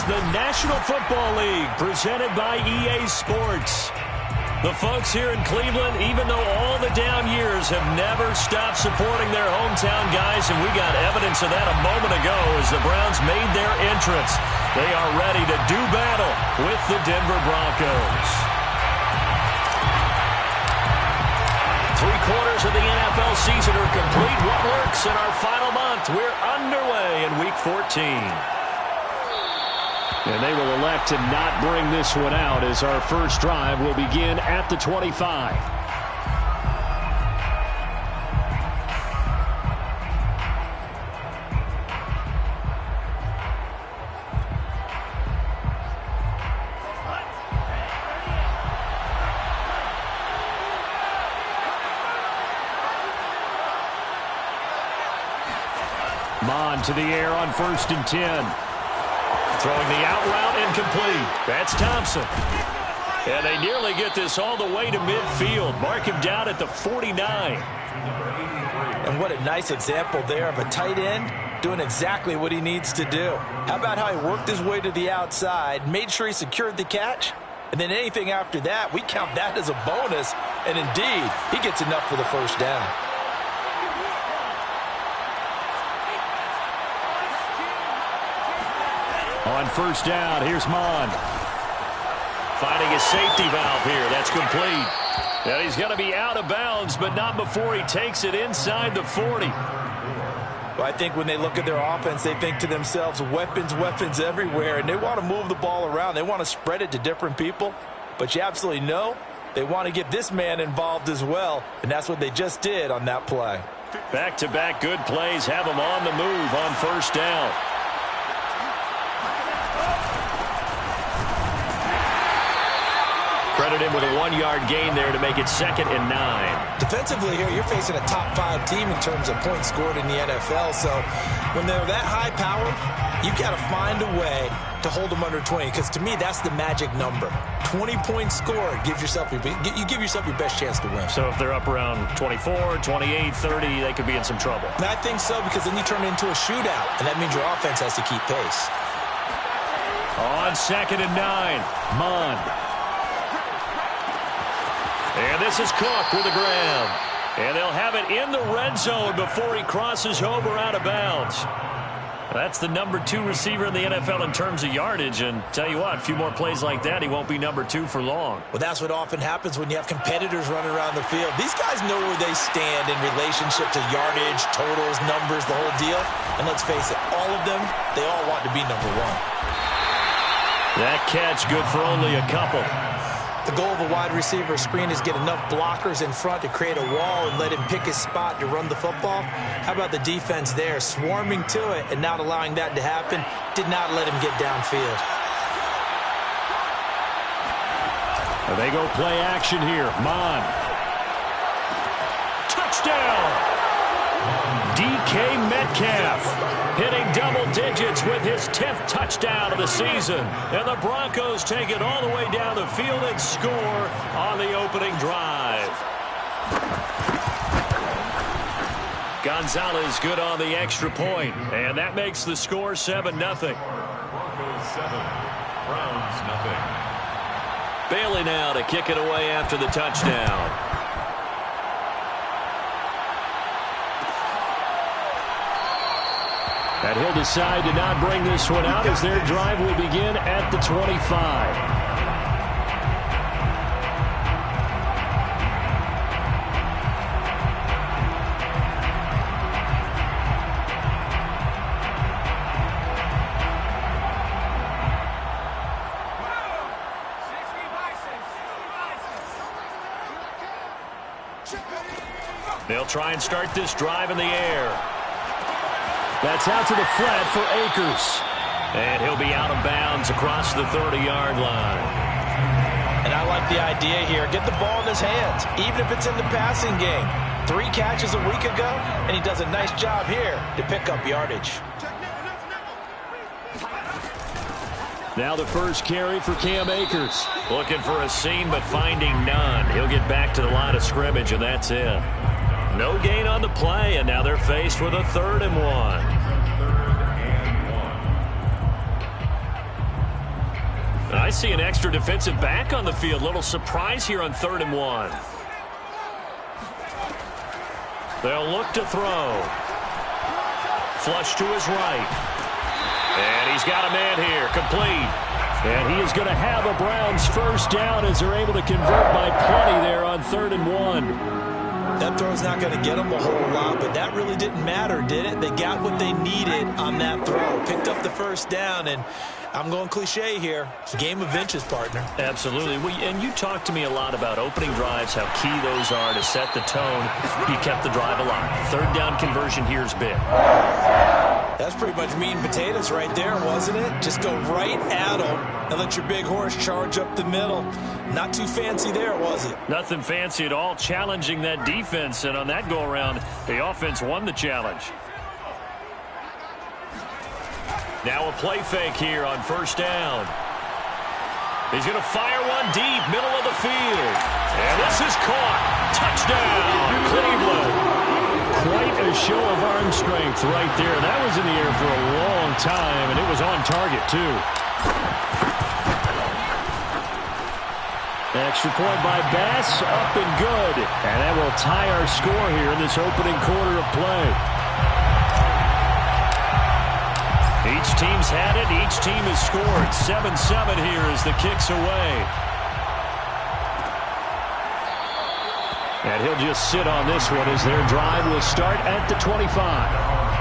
the National Football League, presented by EA Sports. The folks here in Cleveland, even though all the down years, have never stopped supporting their hometown guys, and we got evidence of that a moment ago as the Browns made their entrance. They are ready to do battle with the Denver Broncos. 3/4 of the NFL season are complete. What works in our final month? We're underway in Week 14. And they will elect to not bring this one out as our first drive will begin at the 25. Mon to the air on 1st and 10. Throwing the out route incomplete. That's Thompson. And they nearly get this all the way to midfield. Mark him down at the 49. And what a nice example there of a tight end doing exactly what he needs to do. How about how he worked his way to the outside, made sure he secured the catch, and then anything after that, we count that as a bonus. And indeed, he gets enough for the first down. On 1st down, here's Mon. Finding a safety valve here. That's complete. And he's going to be out of bounds, but not before he takes it inside the 40. Well, I think when they look at their offense, they think to themselves, weapons, weapons everywhere, and they want to move the ball around. They want to spread it to different people, but you absolutely know they want to get this man involved as well, and that's what they just did on that play. Back-to-back good plays have him on the move on 1st down. Credit him with a 1-yard gain there to make it 2nd and 9. Defensively here, you're facing a top-5 team in terms of points scored in the NFL. So when they're that high-powered, you've got to find a way to hold them under 20. Because to me, that's the magic number. 20 points scored gives yourself you give yourself your best chance to win. So if they're up around 24, 28, 30, they could be in some trouble. And I think so, because then you turn it into a shootout, and that means your offense has to keep pace. On 2nd and 9, Mon. And this is Cook with the grab. And they'll have it in the red zone before he crosses over out of bounds. That's the number 2 receiver in the NFL in terms of yardage. And tell you what, a few more plays like that, he won't be number 2 for long. Well, that's what often happens when you have competitors running around the field. These guys know where they stand in relationship to yardage, totals, numbers, the whole deal. And let's face it, all of them, they all want to be number 1. That catch good for only a couple. The goal of a wide receiver screen is get enough blockers in front to create a wall and let him pick his spot to run the football. How about the defense there, swarming to it and not allowing that to happen? Did not let him get downfield. They go play action here. Mon. Touchdown! DK Metcalf hitting double digits with his 10th touchdown of the season. And the Broncos take it all the way down the field and score on the opening drive. Gonzalez good on the extra point, and that makes the score 7-0. Broncos 7, Browns 0. Bailey now to kick it away after the touchdown. And he'll decide to not bring this one out as their drive will begin at the 25. They'll try and start this drive in the air. That's out to the flat for Akers. And he'll be out of bounds across the 30-yard line. And I like the idea here. Get the ball in his hands, even if it's in the passing game. 3 catches a week ago, and he does a nice job here to pick up yardage. Now the first carry for Cam Akers. Looking for a seam, but finding none. He'll get back to the line of scrimmage, and that's it. No gain on the play, and now they're faced with a 3rd and 1. I see an extra defensive back on the field. Little surprise here on 3rd and 1. They'll look to throw. Flush to his right. And he's got a man here. Complete. And he is going to have a Browns first down as they're able to convert by plenty there on 3rd and 1. That throw's not going to get them a whole lot, but that really didn't matter, did it? They got what they needed on that throw. Picked up the first down, and I'm going cliche here. It's a game of inches, partner. Absolutely. And you talked to me a lot about opening drives, how key those are to set the tone. You kept the drive alive. 3rd down conversion here is big. That's pretty much meat and potatoes right there, wasn't it? Just go right at them and let your big horse charge up the middle. Not too fancy there, was it? Nothing fancy at all, challenging that defense. And on that go-around, the offense won the challenge. Now a play fake here on 1st down. He's going to fire one deep, middle of the field. And this is caught. Touchdown, Cleveland. Quite a show of arm strength right there. That was in the air for a long time, and it was on target, too. Extra point by Bass, up and good. And that will tie our score here in this opening quarter of play. Each team's had it. Each team has scored. 7-7 here as the kick's away. And he'll just sit on this one as their drive will start at the 25.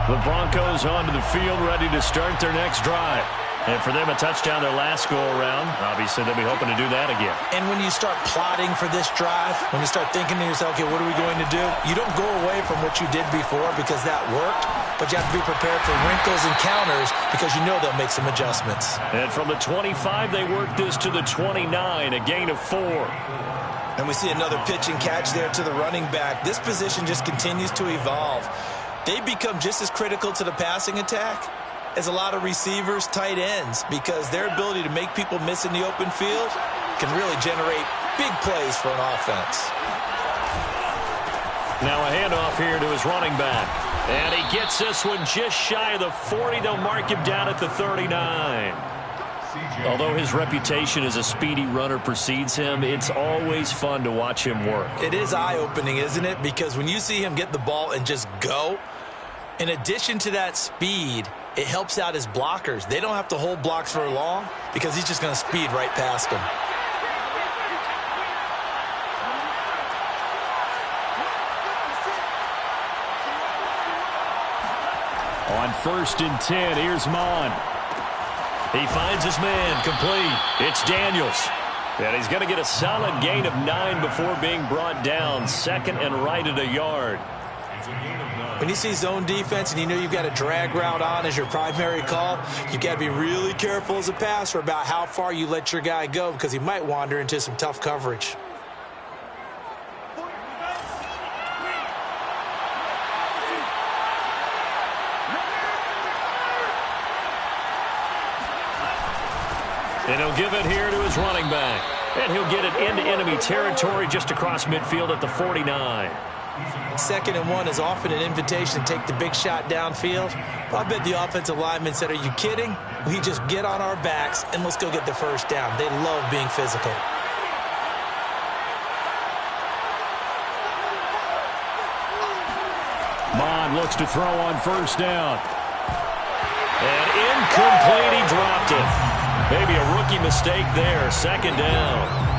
The Broncos onto the field, ready to start their next drive. And for them, a touchdown their last go-around. Obviously, they'll be hoping to do that again. And when you start plotting for this drive, when you start thinking to yourself, okay, what are we going to do? You don't go away from what you did before because that worked, but you have to be prepared for wrinkles and counters because you know they'll make some adjustments. And from the 25, they work this to the 29, a gain of 4. And we see another pitch and catch there to the running back. This position just continues to evolve. They become just as critical to the passing attack as a lot of receivers, tight ends, because their ability to make people miss in the open field can really generate big plays for an offense. Now a handoff here to his running back. And he gets this one just shy of the 40. They'll mark him down at the 39. Although his reputation as a speedy runner precedes him, it's always fun to watch him work. It is eye-opening, isn't it? Because when you see him get the ball and just go, in addition to that speed, it helps out his blockers. They don't have to hold blocks for long because he's just going to speed right past them. On 1st and 10, here's Mon. He finds his man, complete. It's Daniels. And he's going to get a solid gain of 9 before being brought down. 2nd and right at a yard. When you see zone defense and you know you've got a drag route on as your primary call, you've got to be really careful as a passer about how far you let your guy go because he might wander into some tough coverage. And he'll give it here to his running back. And he'll get it into enemy territory just across midfield at the 49. 2nd and 1 is often an invitation to take the big shot downfield. Well, I bet the offensive lineman said, are you kidding? We just get on our backs and let's go get the first down. They love being physical. Mon looks to throw on 1st down. And incomplete, he dropped it. Maybe a rookie mistake there. 2nd down.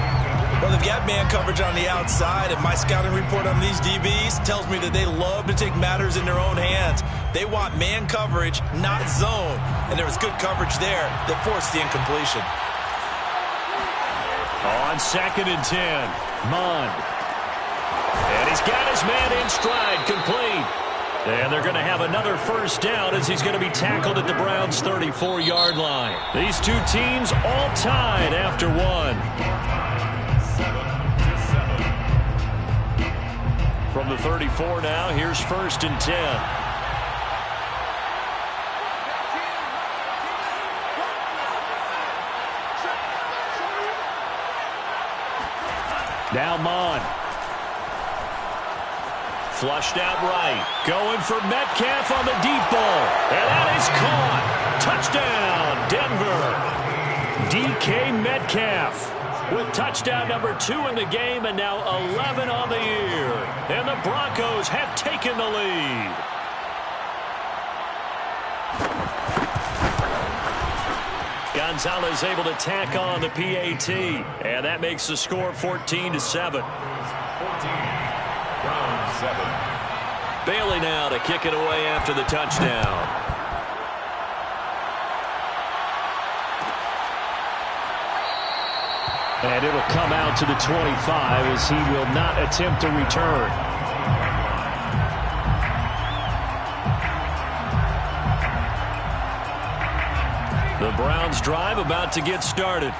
Well, they've got man coverage on the outside, and my scouting report on these DBs tells me that they love to take matters in their own hands. They want man coverage, not zone. And there was good coverage there that forced the incompletion. On 2nd and 10, Mon. And he's got his man in stride, complete. And they're going to have another first down as he's going to be tackled at the Browns' 34-yard line. These two teams all tied after one. From the 34 now, here's 1st and 10. Now Mon. Flushed out right. Going for Metcalf on the deep ball. And that is caught. Touchdown, Denver. DK Metcalf with touchdown number 2 in the game and now 11 on the year. And the Broncos have taken the lead. Gonzalez able to tack on the PAT. And that makes the score 14-7. 14. Round 7. Bailey now to kick it away after the touchdown. And it'll come out to the 25 as he will not attempt to return. The Browns drive about to get started.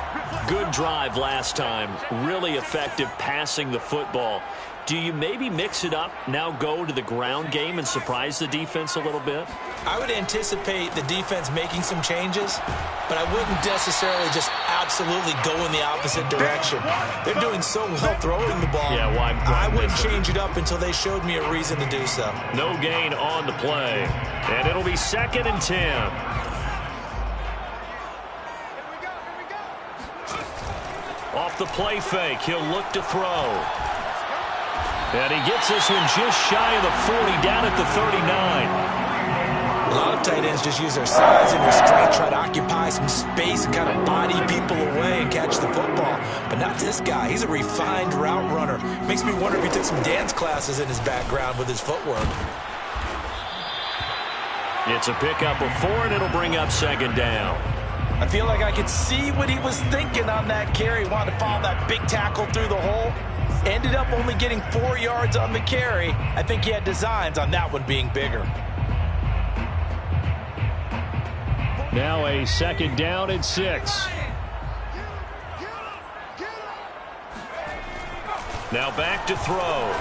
Good drive last time. Really effective passing the football. Do you maybe mix it up, now go to the ground game and surprise the defense a little bit? I would anticipate the defense making some changes, but I wouldn't necessarily just absolutely go in the opposite direction. They're doing so well throwing the ball. Yeah, why I wouldn't change it up until they showed me a reason to do so. No gain on the play. And it'll be 2nd and 10. Off the play fake, he'll look to throw. And he gets this one just shy of the 40, down at the 39. A lot of tight ends just use their size and their strength, try to occupy some space and kind of body people away and catch the football. But not this guy. He's a refined route runner. Makes me wonder if he took some dance classes in his background with his footwork. It's a pickup of 4, and it'll bring up 2nd down. I feel like I could see what he was thinking on that carry. He wanted to follow that big tackle through the hole. Ended up only getting 4 yards on the carry. I think he had designs on that one being bigger. Now a 2nd down and 6. Now back to throw.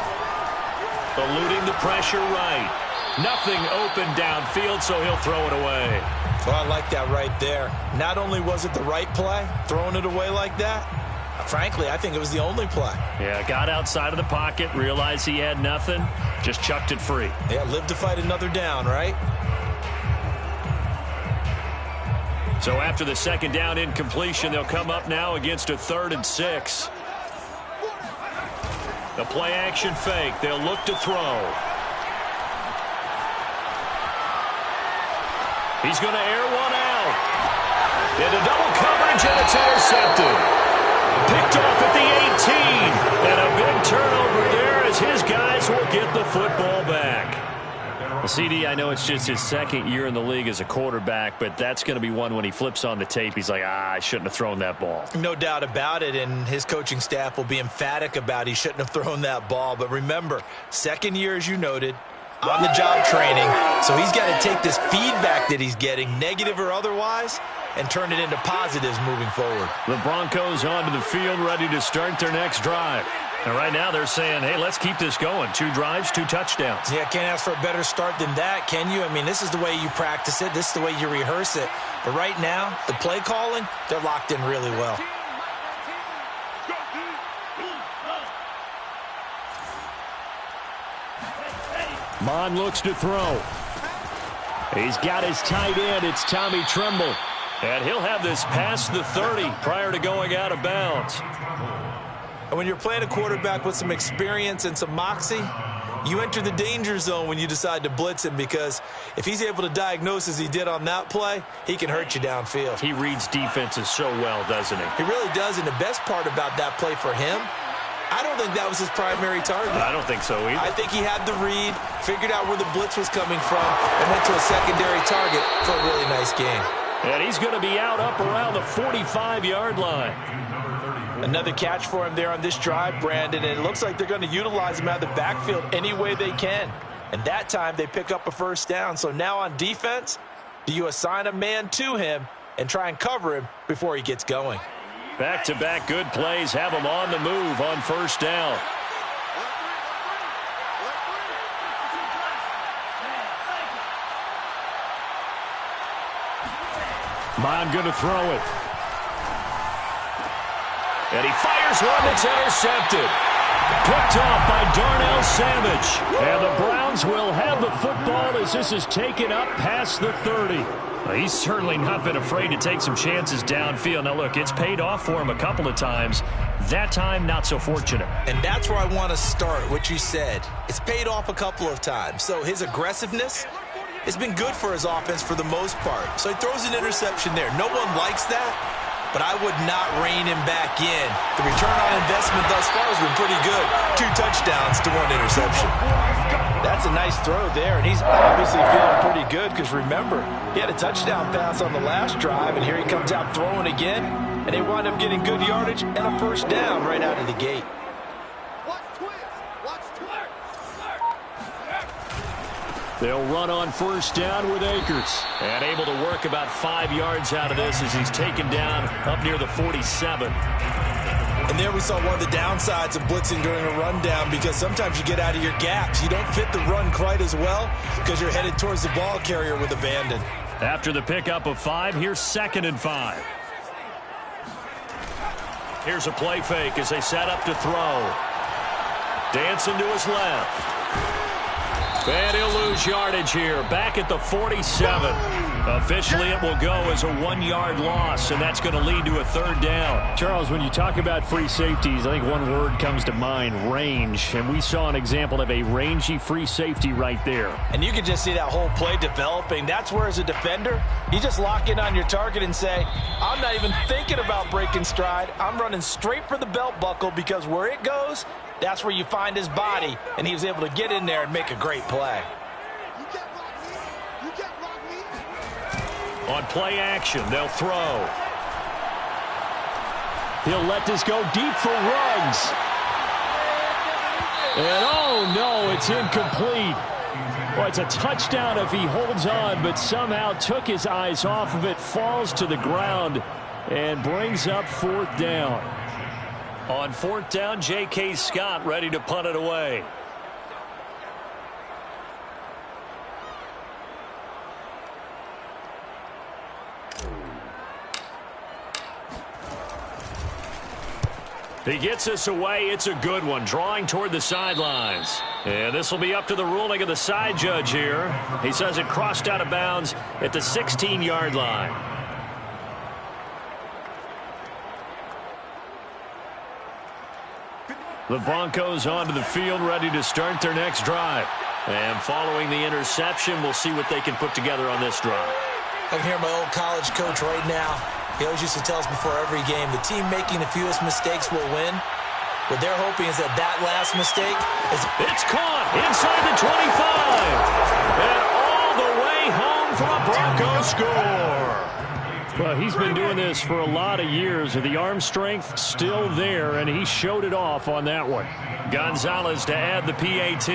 Eluding the pressure right. Nothing open downfield, so he'll throw it away. Well, I like that right there. Not only was it the right play, throwing it away like that, frankly, I think it was the only play. Yeah, got outside of the pocket, realized he had nothing, just chucked it free. Yeah, live to fight another down, right? So after the 2nd down incompletion, they'll come up now against a 3rd and 6. The play action fake, they'll look to throw. He's going to air one out. Into double coverage, and it's intercepted. Picked off at the 18. And a big turnover there as his guys will get the football back. Well, CD, I know it's just his 2nd year in the league as a quarterback, but that's going to be one when he flips on the tape, he's like, I shouldn't have thrown that ball. No doubt about it, and his coaching staff will be emphatic about he shouldn't have thrown that ball. But remember, 2nd year, as you noted, on-the-job training, so he's got to take this feedback that he's getting, negative or otherwise, and turn it into positives moving forward. The Broncos onto the field, ready to start their next drive. And right now they're saying, hey, let's keep this going. 2 drives, 2 touchdowns. Yeah, can't ask for a better start than that, can you? I mean, this is the way you practice it. This is the way you rehearse it. But right now, the play calling, they're locked in really well. Mon looks to throw. He's got his tight end. It's Tommy Tremble. And he'll have this past the 30 prior to going out of bounds. And when you're playing a quarterback with some experience and some moxie, you enter the danger zone when you decide to blitz him, because if he's able to diagnose as he did on that play, he can hurt you downfield. He reads defenses so well, doesn't he? He really does, and the best part about that play for him, I don't think that was his primary target. I don't think so either. I think he had the read, figured out where the blitz was coming from, and went to a secondary target for a really nice game. And he's going to be out up around the 45-yard line. Another catch for him there on this drive, Brandon, and it looks like they're going to utilize him out of the backfield any way they can. And that time they pick up a 1st down. So now on defense, do you assign a man to him and try and cover him before he gets going? Back-to-back good plays have him on the move on 1st down. Mon going to throw it. And he fires one that's intercepted. Picked off by Darnell Savage. And the Browns will have the football as this is taken up past the 30. Well, he's certainly not been afraid to take some chances downfield. Now, look, it's paid off for him a couple of times. That time, not so fortunate. And that's where I want to start, what you said. It's paid off a couple of times. So his aggressiveness has been good for his offense for the most part. So he throws an interception there. No one likes that, but I would not rein him back in. The return on investment thus far has been pretty good. 2 touchdowns to 1 interception. That's a nice throw there, and he's obviously feeling pretty good because, remember, he had a touchdown pass on the last drive, and here he comes out throwing again, and they wind up getting good yardage and a first down right out of the gate. They'll run on first down with Akers. And able to work about 5 yards out of this as he's taken down up near the 47. And there we saw one of the downsides of blitzing during a rundown, because sometimes you get out of your gaps. You don't fit the run quite as well because you're headed towards the ball carrier with abandon. After the pickup of 5, here's 2nd and 5. Here's a play fake as they set up to throw. Dancing to his left. And he'll lose yardage here. Back at the 47. Officially, it will go as a 1-yard loss, and that's going to lead to a 3rd down. Charles, when you talk about free safeties, I think one word comes to mind: range. And we saw an example of a rangy free safety right there. And you can just see that whole play developing. That's where, as a defender, you just lock in on your target and say, I'm not even thinking about breaking stride. I'm running straight for the belt buckle, because where it goes, that's where you find his body, and he was able to get in there and make a great play. On play action, they'll throw. He'll let this go deep for Ruggs. And oh no, it's incomplete. Well, it's a touchdown if he holds on, but somehow took his eyes off of it, falls to the ground, and brings up 4th down. On 4th down, J.K. Scott ready to punt it away. He gets us away. It's a good one, drawing toward the sidelines. And this will be up to the ruling of the side judge here. He says it crossed out of bounds at the 16-yard line. The Broncos onto the field, ready to start their next drive. And following the interception, we'll see what they can put together on this drive. I can hear my old college coach right now. He always used to tell us before every game, the team making the fewest mistakes will win. What they're hoping is that that last mistake is... It's caught inside the 25. And all the way home for a Broncos score. Well, he's been doing this for a lot of years. The arm strength still there, and he showed it off on that one. Gonzalez to add the PAT.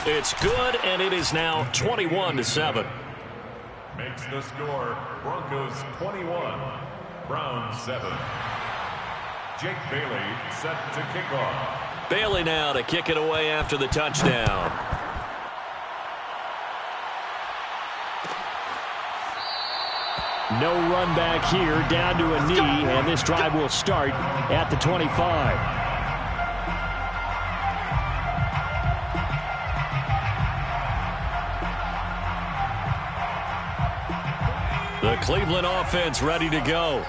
It's good, and it is now 21-7. Makes the score Broncos 21, Browns 7. Jake Bailey set to kick off. Bailey now to kick it away after the touchdown. No run back here, down to a knee, and this drive will start at the 25. The Cleveland offense ready to go.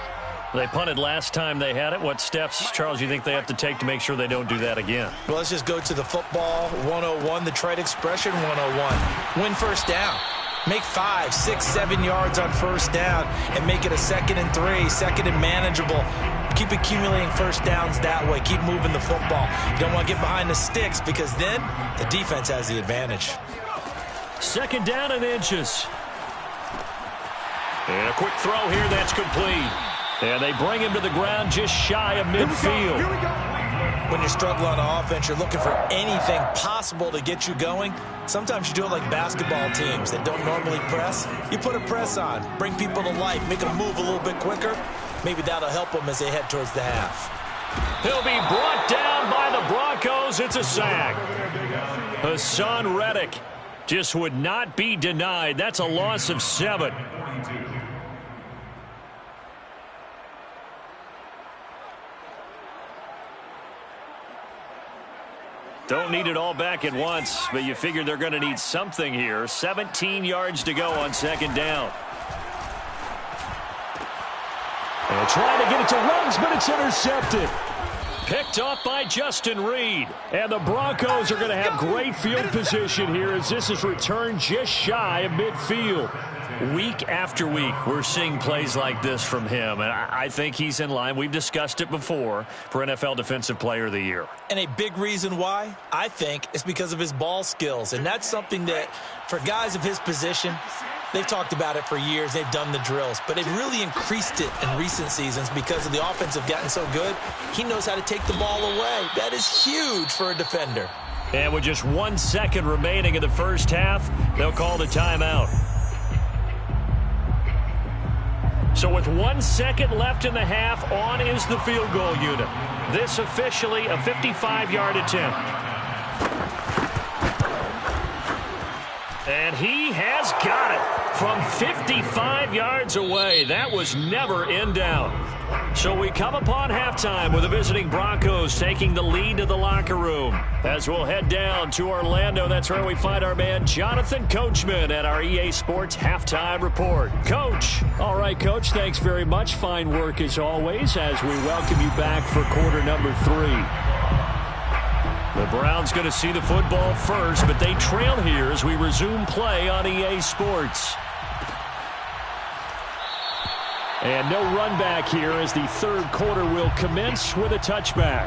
They punted last time they had it. What steps, Charles, you think they have to take to make sure they don't do that again? Well, let's just go to the football 101, the trade expression 101. Win first down. Make 5, 6, 7 yards on first down and make it a 2nd and 3, 2nd and manageable. Keep accumulating first downs that way. Keep moving the football. You don't want to get behind the sticks, because then the defense has the advantage. 2nd down and inches. And a quick throw here that's complete. And they bring him to the ground just shy of midfield. Here we go. When you're struggling on offense, you're looking for anything possible to get you going. Sometimes you do it like basketball teams that don't normally press. You put a press on, bring people to life, make them move a little bit quicker. Maybe that'll help them as they head towards the half. He'll be brought down by the Broncos. It's a sack. Hassan Reddick just would not be denied. That's a loss of 7. Don't need it all back at once, but you figure they're going to need something here. 17 yards to go on second down. And trying to get it to Ruggs, but it's intercepted. Picked off by Justin Reed. And the Broncos are going to have great field position here as this is returned just shy of midfield. Week after week, we're seeing plays like this from him, and I think he's in line. We've discussed it before for NFL Defensive Player of the Year. And a big reason why, I think, is because of his ball skills. And that's something that, for guys of his position, they've talked about it for years. They've done the drills. But they've really increased it in recent seasons because of the offense have gotten so good. He knows how to take the ball away. That is huge for a defender. And with just 1 second remaining in the first half, they'll call the timeout. So with 1 second left in the half, on is the field goal unit. This officially a 55-yard attempt. And he has got it from 55 yards away. That was never in doubt. So we come upon halftime with the visiting Broncos taking the lead to the locker room. As we'll head down to Orlando, that's where we find our man Jonathan Coachman at our EA Sports Halftime Report. Coach. All right, Coach, thanks very much. Fine work as always as we welcome you back for quarter number 3. The Browns going to see the football first, but they trail here as we resume play on EA Sports. And no run back here as the third quarter will commence with a touchback.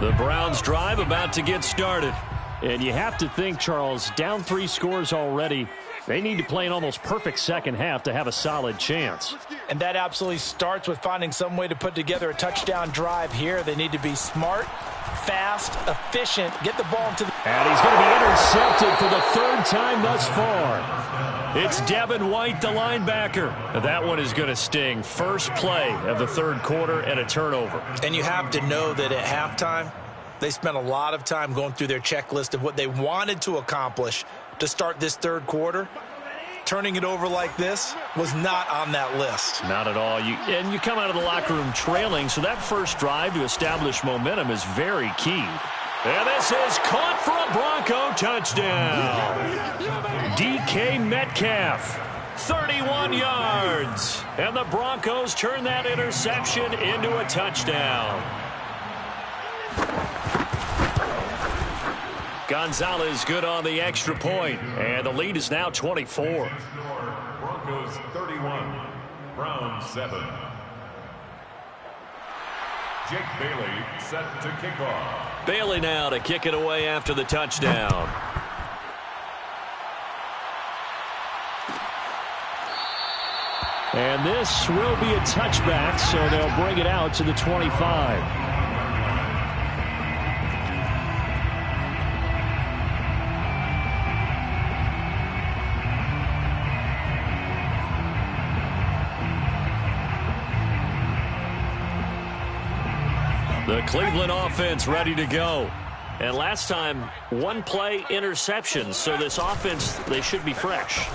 The Browns drive about to get started. And you have to think, Charles, down 3 scores already. They need to play an almost perfect second half to have a solid chance. And that absolutely starts with finding some way to put together a touchdown drive here. They need to be smart, fast, efficient, get the ball into the... And he's going to be intercepted for the 3rd time thus far. It's Devin White, the linebacker. That one is going to sting. First play of the third quarter and a turnover. And you have to know that at halftime, they spent a lot of time going through their checklist of what they wanted to accomplish to start this third quarter. Turning it over like this was not on that list. Not at all. And you come out of the locker room trailing, so that first drive to establish momentum is very key. And this is caught for a Bronco touchdown. DK Metcalf, 31 yards. And the Broncos turn that interception into a touchdown. Gonzalez good on the extra point, and the lead is now 24. Broncos 31, Browns 7. Jake Bailey set to kick off. Bailey now to kick it away after the touchdown. And this will be a touchback, so they'll bring it out to the 25. The Cleveland offense ready to go. And last time, 1 play interception. So this offense, they should be fresh.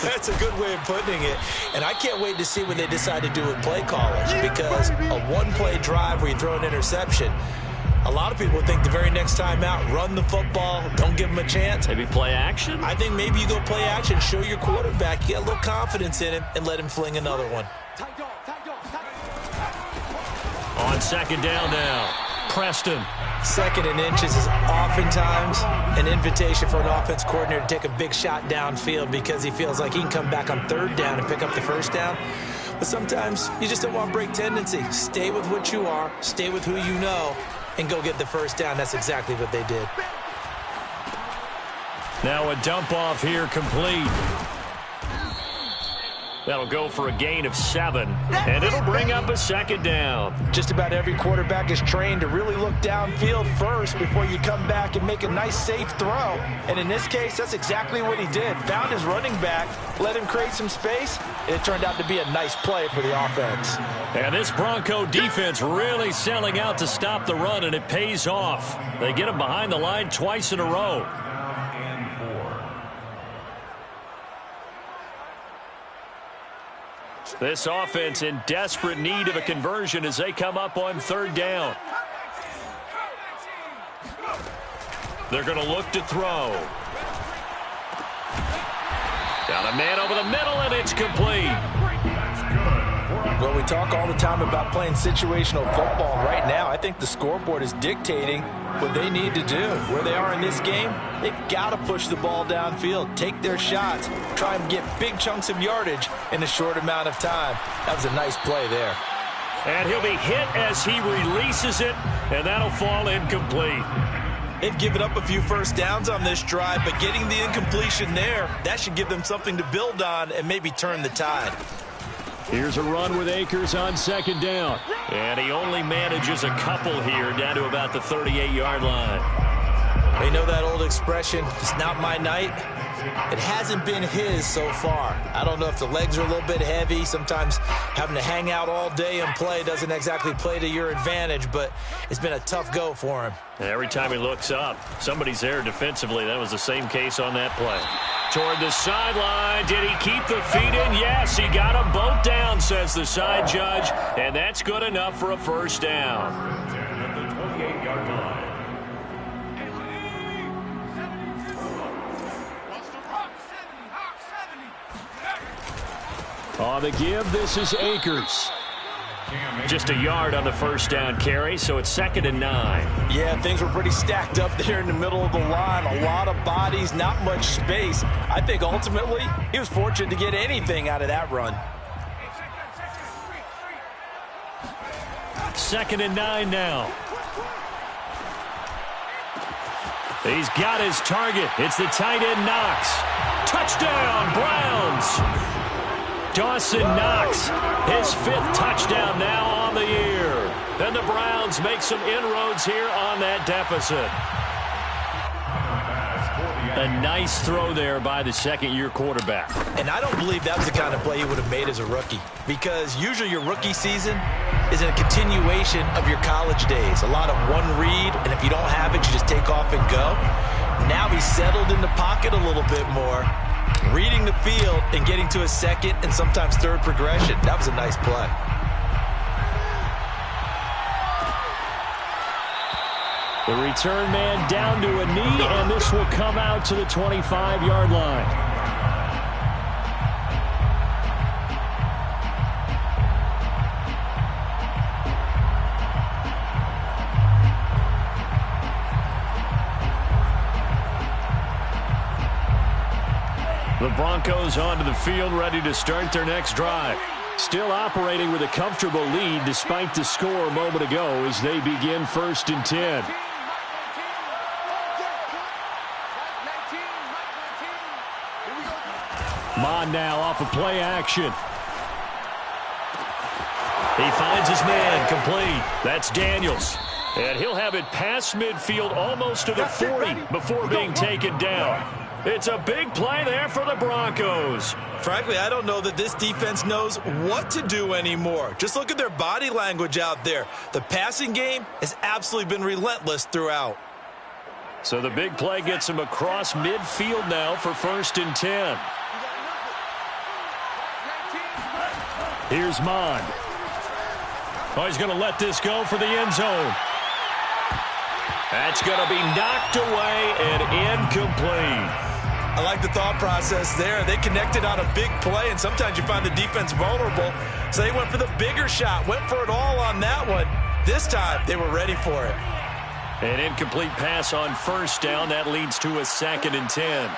That's a good way of putting it. And I can't wait to see what they decide to do with play callers. Because a 1-play drive where you throw an interception, a lot of people think the very next time out, run the football, don't give them a chance. Maybe play action? I think maybe you go play action, show your quarterback, get a little confidence in him, and let him fling another one. On second down now, Preston. 2nd and inches is oftentimes an invitation for an offense coordinator to take a big shot downfield because he feels like he can come back on 3rd down and pick up the 1st down. But sometimes you just don't want to break tendency. Stay with what you are, stay with who you know, and go get the 1st down. That's exactly what they did. Now a dump off here complete. That'll go for a gain of 7, and it'll bring up a 2nd down. Just about every quarterback is trained to really look downfield first before you come back and make a nice, safe throw. And in this case, that's exactly what he did. Found his running back, let him create some space, and it turned out to be a nice play for the offense. And this Bronco defense really selling out to stop the run, and it pays off. They get him behind the line twice in a row. This offense in desperate need of a conversion as they come up on 3rd down. They're going to look to throw. Got a man over the middle, and it's complete. Well, we talk all the time about playing situational football. Right now, I think the scoreboard is dictating what they need to do. Where they are in this game, they've got to push the ball downfield, take their shots, try and get big chunks of yardage in a short amount of time. That was a nice play there. And he'll be hit as he releases it, and that'll fall incomplete. They've given up a few first downs on this drive, but getting the incompletion there, that should give them something to build on and maybe turn the tide. Here's a run with Akers on second down. And he only manages a couple here down to about the 38-yard line. They know that old expression, it's not my night. It hasn't been his so far. I don't know if the legs are a little bit heavy. Sometimes having to hang out all day and play doesn't exactly play to your advantage, but it's been a tough go for him. And every time he looks up, somebody's there defensively. That was the same case on that play. Toward the sideline. Did he keep the feet in? Yes, he got them both down, says the side judge. And that's good enough for a first down. At the 28-yard line. On the give, this is Akers. Just a yard on the first down carry, so it's 2nd and 9. Yeah, things were pretty stacked up there in the middle of the line. A lot of bodies, not much space. I think ultimately he was fortunate to get anything out of that run. 2nd and 9 now. He's got his target. It's the tight end Knox. Touchdown, Browns. Dawson Knox, his 5th touchdown now on the year. And the Browns make some inroads here on that deficit. A nice throw there by the second-year quarterback. And I don't believe that was the kind of play he would have made as a rookie, because usually your rookie season is a continuation of your college days. A lot of one read, and if you don't have it, you just take off and go. Now he's settled in the pocket a little bit more, reading the field and getting to a second and sometimes third progression. That was a nice play. The return man down to a knee, and this will come out to the 25-yard line. The Broncos onto the field, ready to start their next drive. Still operating with a comfortable lead despite the score a moment ago as they begin 1st and 10. Mon now off of play action. He finds his man, complete. That's Daniels. And he'll have it past midfield almost to the 40 before being taken down. It's a big play there for the Broncos. Frankly, I don't know that this defense knows what to do anymore. Just look at their body language out there. The passing game has absolutely been relentless throughout. So the big play gets him across midfield now for 1st and 10. Here's Mon. Oh, he's going to let this go for the end zone. That's going to be knocked away and incomplete. I like the thought process there. They connected on a big play, and sometimes you find the defense vulnerable. So they went for the bigger shot, went for it all on that one. This time, they were ready for it. An incomplete pass on 1st down. That leads to a 2nd and 10.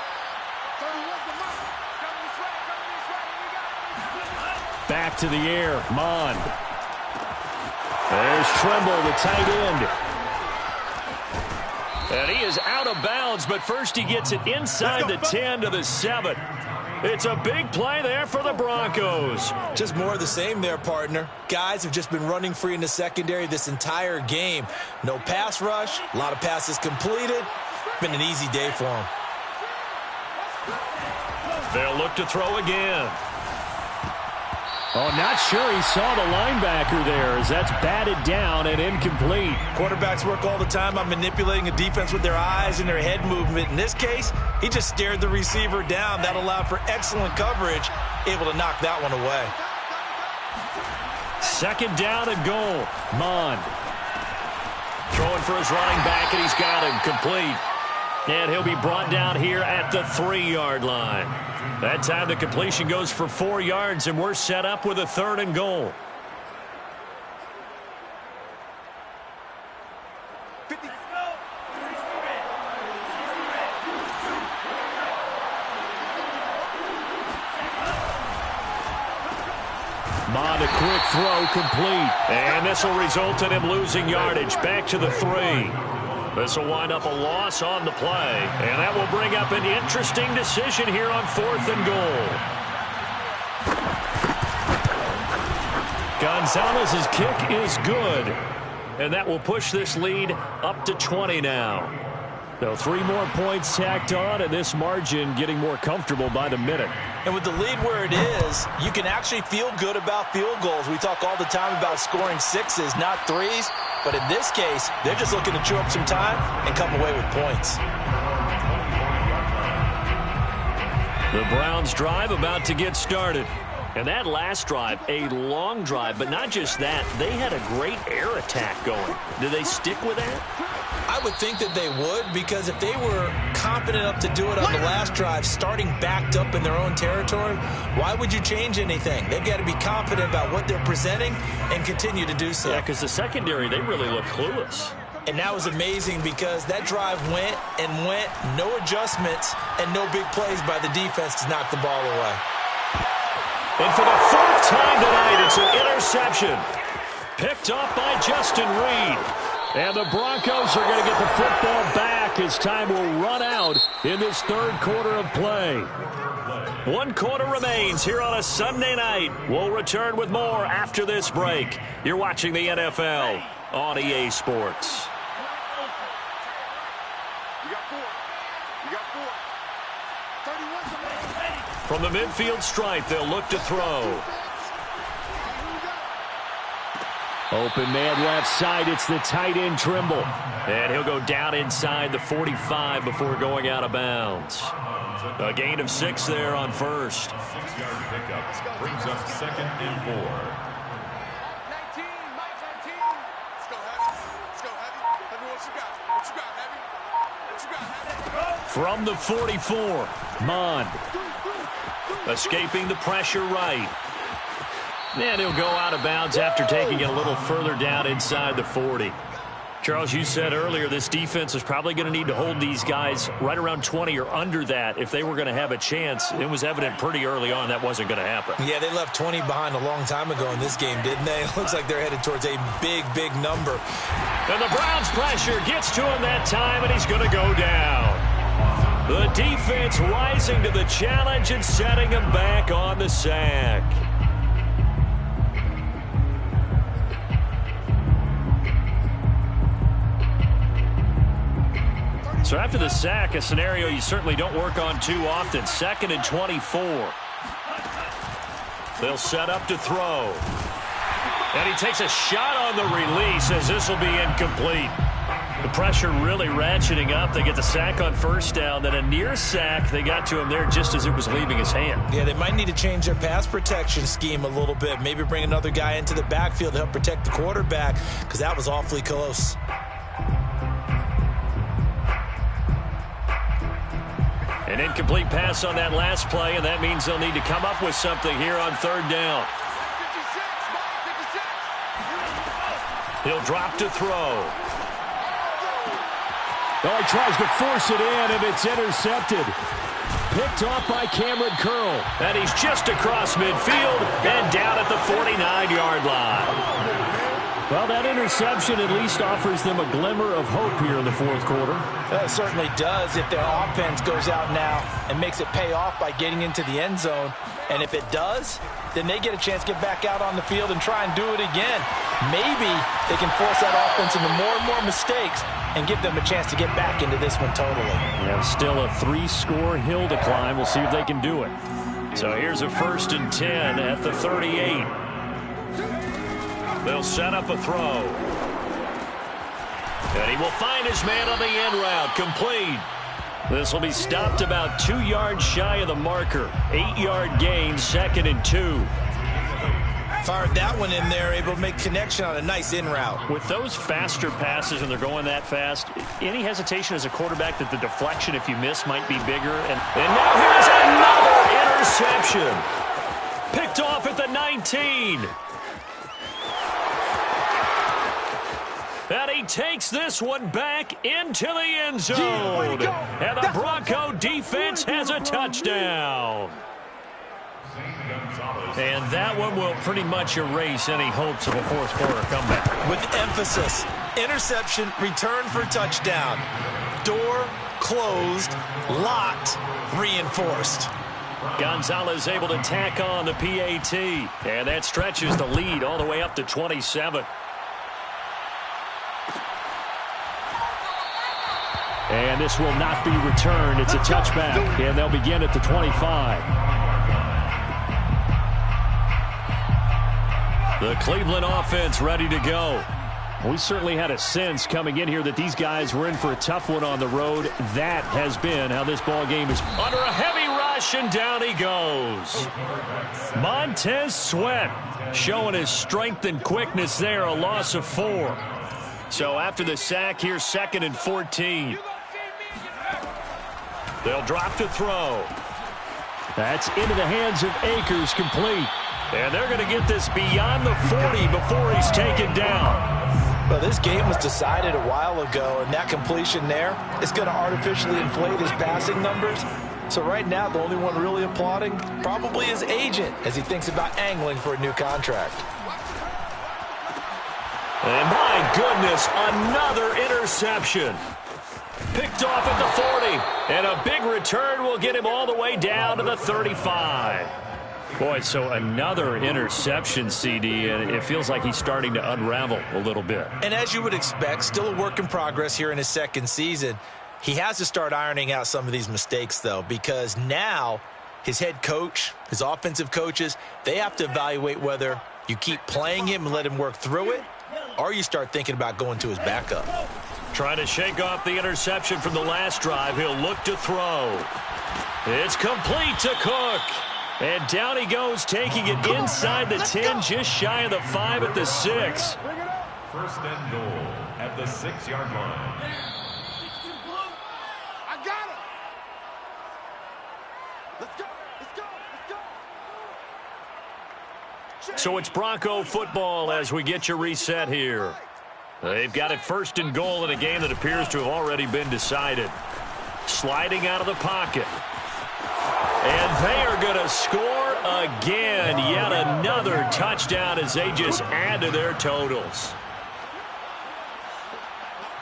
Back to the air, Mon. There's Tremble, the tight end. And he is out of bounds, but first he gets it inside the 10 to the 7. It's a big play there for the Broncos. Just more of the same there, partner. Guys have just been running free in the secondary this entire game. No pass rush, a lot of passes completed. Been an easy day for them. They'll look to throw again. Oh, not sure he saw the linebacker there as that's batted down and incomplete. Quarterbacks work all the time on manipulating a defense with their eyes and their head movement. In this case, he just stared the receiver down. That allowed for excellent coverage, able to knock that one away. 2nd down and goal. Mon. Throwing for his running back, and he's got him complete. And he'll be brought down here at the 3-yard line. That time the completion goes for 4 yards, and we're set up with a 3rd and goal. Mond, a quick throw, complete. And this will result in him losing yardage. Back to the 3. This will wind up a loss on the play. And that will bring up an interesting decision here on 4th and goal. Gonzalez's kick is good. And that will push this lead up to 20 now. So 3 more points tacked on, and this margin getting more comfortable by the minute. And with the lead where it is, you can actually feel good about field goals. We talk all the time about scoring 6s, not 3s. But in this case, they're just looking to chew up some time and come away with points. The Browns drive about to get started. And that last drive, a long drive, but not just that, they had a great air attack going. Do they stick with that? I would think that they would, because if they were confident enough to do it on the last drive, starting backed up in their own territory, why would you change anything? They've got to be confident about what they're presenting and continue to do so. Yeah, because the secondary, they really look clueless. And that was amazing because that drive went and went, no adjustments, and no big plays by the defense to knock the ball away. And for the 4th time tonight, it's an interception. Picked off by Justin Reed. And the Broncos are going to get the football back as time will run out in this 3rd quarter of play. 1 quarter remains here on a Sunday night. We'll return with more after this break. You're watching the NFL on EA Sports. From the midfield stripe, they'll look to throw. Open man left side. It's the tight end Trimble. And he'll go down inside the 45 before going out of bounds. A gain of 6 there on 1st. 6-yard pickup brings up 2nd and 4. 19, Mike's on team. Let's go, Heavy. Let's go, Heavy. Let me what you got. What you got, Heavy? What you got, Heavy? From the 44, Mond. Escaping the pressure right. And he'll go out of bounds after taking it a little further down inside the 40. Charles, you said earlier this defense is probably going to need to hold these guys right around 20 or under that if they were going to have a chance. It was evident pretty early on that wasn't going to happen. Yeah, they left 20 behind a long time ago in this game, didn't they? It looks like they're headed towards a big, big number. And the Browns pressure gets to him that time, and he's going to go down. The defense rising to the challenge and setting him back on the sack. So after the sack, a scenario you certainly don't work on too often. 2nd and 24. They'll set up to throw. And he takes a shot on the release as this will be incomplete. The pressure really ratcheting up. They get the sack on 1st down. Then a near sack. They got to him there just as it was leaving his hand. Yeah, they might need to change their pass protection scheme a little bit. Maybe bring another guy into the backfield to help protect the quarterback, because that was awfully close. An incomplete pass on that last play, and that means they'll need to come up with something here on 3rd down. 56, He'll drop to throw. Oh, he tries to force it in, and it's intercepted. Picked off by Cameron Curl. And he's just across midfield and down at the 49-yard line. Well, that interception at least offers them a glimmer of hope here in the 4th quarter. That certainly does if their offense goes out now and makes it pay off by getting into the end zone. And if it does, then they get a chance to get back out on the field and try and do it again. Maybe they can force that offense into more and more mistakes and give them a chance to get back into this one totally. Yeah, still a 3-score hill to climb. We'll see if they can do it. So here's a 1st and 10 at the 38. They'll set up a throw. And he will find his man on the end route. Complete. This will be stopped about 2 yards shy of the marker. 8-yard gain, 2nd and 2. Fired that one in there, able to make connection on a nice in route. With those faster passes, and they're going that fast, any hesitation as a quarterback that the deflection, if you miss, might be bigger. And now here's another interception. Picked off at the 19. And he takes this one back into the end zone. And the Bronco defense has a touchdown. And that one will pretty much erase any hopes of a fourth quarter comeback. With emphasis, interception, return for touchdown. Door closed, locked, reinforced. Gonzalez able to tack on the PAT. And that stretches the lead all the way up to 27. And this will not be returned. It's a touchback, and they'll begin at the 25. The Cleveland offense ready to go. We certainly had a sense coming in here that these guys were in for a tough one on the road. That has been how this ball game is. Under a heavy rush, and down he goes. Montez Sweat showing his strength and quickness there, a loss of 4. So after the sack, here's 2nd and 14. They'll drop to throw. That's into the hands of Akers, complete. And they're going to get this beyond the 40 before he's taken down. Well, this game was decided a while ago, and that completion there is going to artificially inflate his passing numbers. So right now, the only one really applauding probably his agent as he thinks about angling for a new contract. And my goodness, another interception. Picked off at the 40. And a big return will get him all the way down to the 35. Boy, so another interception, CD, and it feels like he's starting to unravel a little bit. And as you would expect, still a work in progress here in his second season. He has to start ironing out some of these mistakes, though, because now his head coach, his offensive coaches, they have to evaluate whether you keep playing him and let him work through it, or you start thinking about going to his backup. Trying to shake off the interception from the last drive. He'll look to throw. It's complete to Cook. And down he goes, taking it inside the 10, just shy of the 5 at the 6. 1st and goal at the 6-yard line. I got him. Let's go. So it's Bronco football as we get you reset here. They've got it 1st and goal in a game that appears to have already been decided. Sliding out of the pocket. And they are going to score again. Yet another touchdown as they just add to their totals.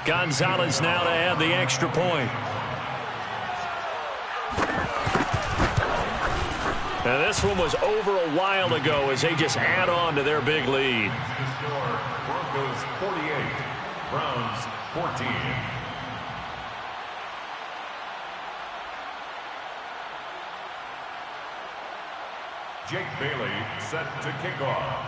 Gonzalez now to add the extra point. And this one was over a while ago as they just add on to their big lead. Broncos 48, Browns 14. Jake Bailey set to kick off.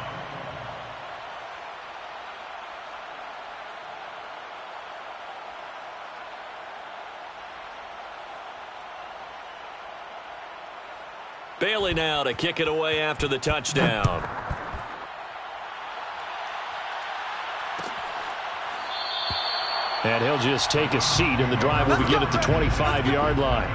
Bailey now to kick it away after the touchdown. And he'll just take a seat, and the drive will begin at the 25-yard line.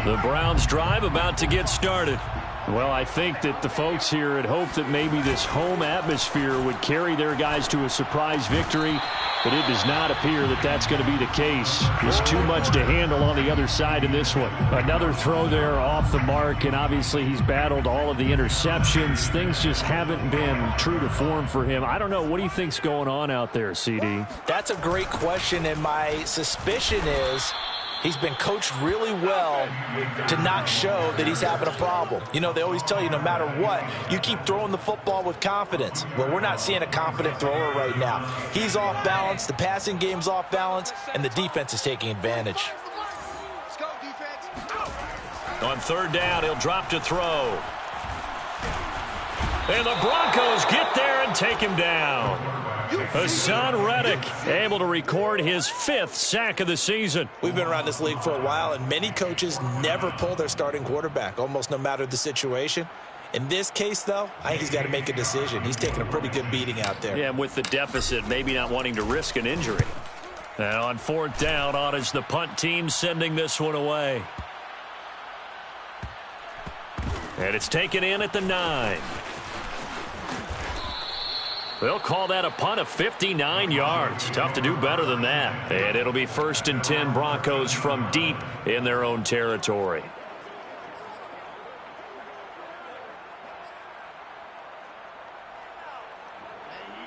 The Browns drive about to get started. Well, I think that the folks here had hoped that maybe this home atmosphere would carry their guys to a surprise victory, but it does not appear that that's going to be the case. There's too much to handle on the other side in this one. Another throw there off the mark, and obviously he's battled all of the interceptions. Things just haven't been true to form for him. I don't know. What do you think's going on out there, CD? That's a great question, and my suspicion is he's been coached really well to not show that he's having a problem. You know, they always tell you no matter what, you keep throwing the football with confidence. Well, we're not seeing a confident thrower right now. He's off balance, the passing game's off balance, and the defense is taking advantage. Let's go, defense. On 3rd down, he'll drop to throw. And the Broncos get there and take him down. Hassan Reddick able to record his 5th sack of the season. We've been around this league for a while, and many coaches never pull their starting quarterback, almost no matter the situation. In this case, though, I think he's got to make a decision. He's taking a pretty good beating out there. Yeah, and with the deficit, maybe not wanting to risk an injury. And on 4th down, on is the punt team sending this one away. And it's taken in at the 9. They'll call that a punt of 59 yards. Tough to do better than that. And it'll be 1st and 10 Broncos from deep in their own territory.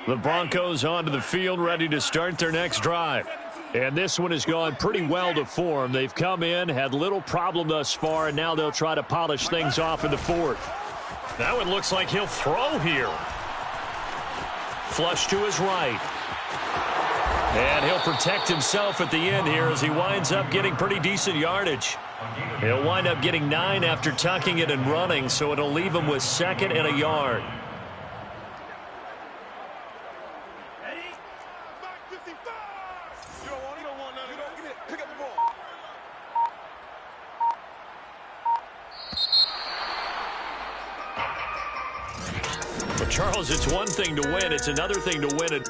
The Broncos onto the field, ready to start their next drive. And this one has gone pretty well to form. They've come in, had little problem thus far, and now they'll try to polish things off in the 4th. That one looks like he'll throw here. Flush to his right. And he'll protect himself at the end here as he winds up getting pretty decent yardage. He'll wind up getting 9 after tucking it and running, so it'll leave him with 2nd and a yard. Charles, it's one thing to win. It's another thing to win it.